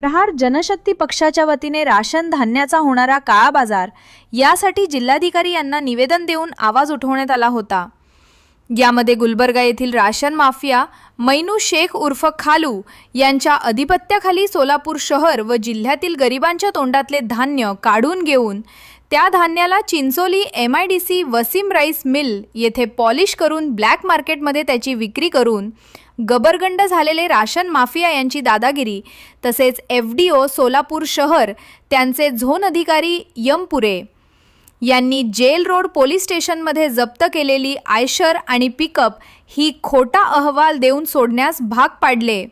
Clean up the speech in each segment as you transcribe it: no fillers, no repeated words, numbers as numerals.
प्रहार जनशक्ती पक्षाच्या वतीने राशन धान्याचा होणारा काळा बाजार यासाठी जिल्हाधिकारी यांना निवेदन देऊन आवाज उठवण्यात आला होता। यामध्ये गुलबर्गा येथील राशन माफिया मैनू शेख उर्फ खालू यांच्या अधिपत्याखाली सोलापूर शहर व जिल्ह्यातील गरिबांच्या तोंडातले धान्य काढून घेऊन त्या धान्याला Chincholi MIDC Wasim rice mill येथे पॉलिश करून ब्लॅक मार्केटमध्ये त्याची विक्री करून गबरगंड झालेले राशन माफिया यांची दादागिरी तसेच FDO सोलापूर शहर त्यांचे झोन अधिकारी यमपुरे यांनी जेल रोड पोलीस स्टेशनमध्ये जप्त केलेली आयशर आणि पिकअप ही खोटा अहवाल देऊन सोडण्यास भाग पाडले।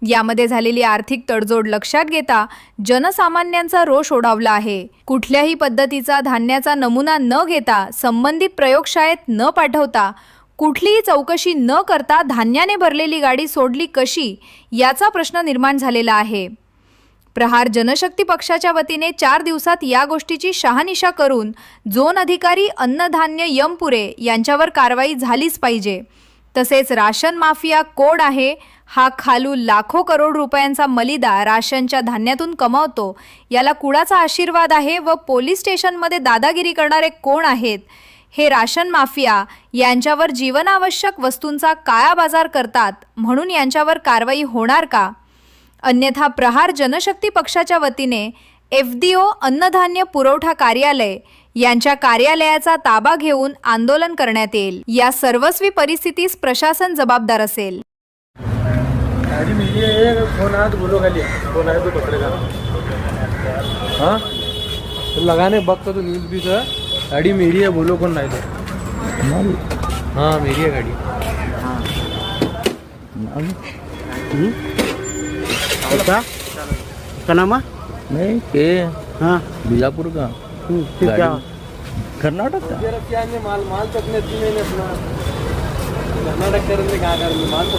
यामध्ये झालेली आर्थिक तडजोड लक्षात घेता जनसामान्यांचा रोष ओढावला आहे। कुठल्याही पद्धतीचा धान्याचा नमुना न घेता संबंधित प्रयोगशाळेत न पाठवता कुठलीही चौकशी न करता धान्याने भरलेली गाडी सोडली कशी याचा प्रश्न निर्माण झालेला आहे। प्रहार जनशक्ती पक्षाच्या वतीने 4 दिवसात या गोष्टीची शहानिशा करून झोन अधिकारी अन्नधान्य यमपुरे यांच्यावर कारवाई झालीच पाहिजे। तसेच राशन माफिया कोड आहे हा खालू लाखो करोड रुपयांचा मलिदा राशनच्या धान्यातून कमावतो, याला कुणाचा आशीर्वाद आहे व पोलीस स्टेशनमध्ये दादागिरी करणारे कोण आहेत हे राशन माफिया यांच्यावर जीवनावश्यक वस्तूंचा काळा बाजार करतात, म्हणून यांच्यावर कारवाई होणार का? अन्यथा प्रहार जनशक्ती पक्षाच्या वतीने FDO अन्नधान्य पुरवठा कार्यालय यांच्या कार्यालयाचा ताबा घेऊन आंदोलन करण्यात येईल। या सर्वस्वी परिस्थितीस प्रशासन जबाबदार असेल। लगाने बघतो तो न्यूज भी सर गाड़ी मेरी है, बोलो कौन नहीं तो हाँ मेरी है गाड़ी। क्या नाम है? नहीं के हाँ बीजापुर का क्या कर्नाटक का माल माल तो अपने अपना कर्नाटक कर माल तो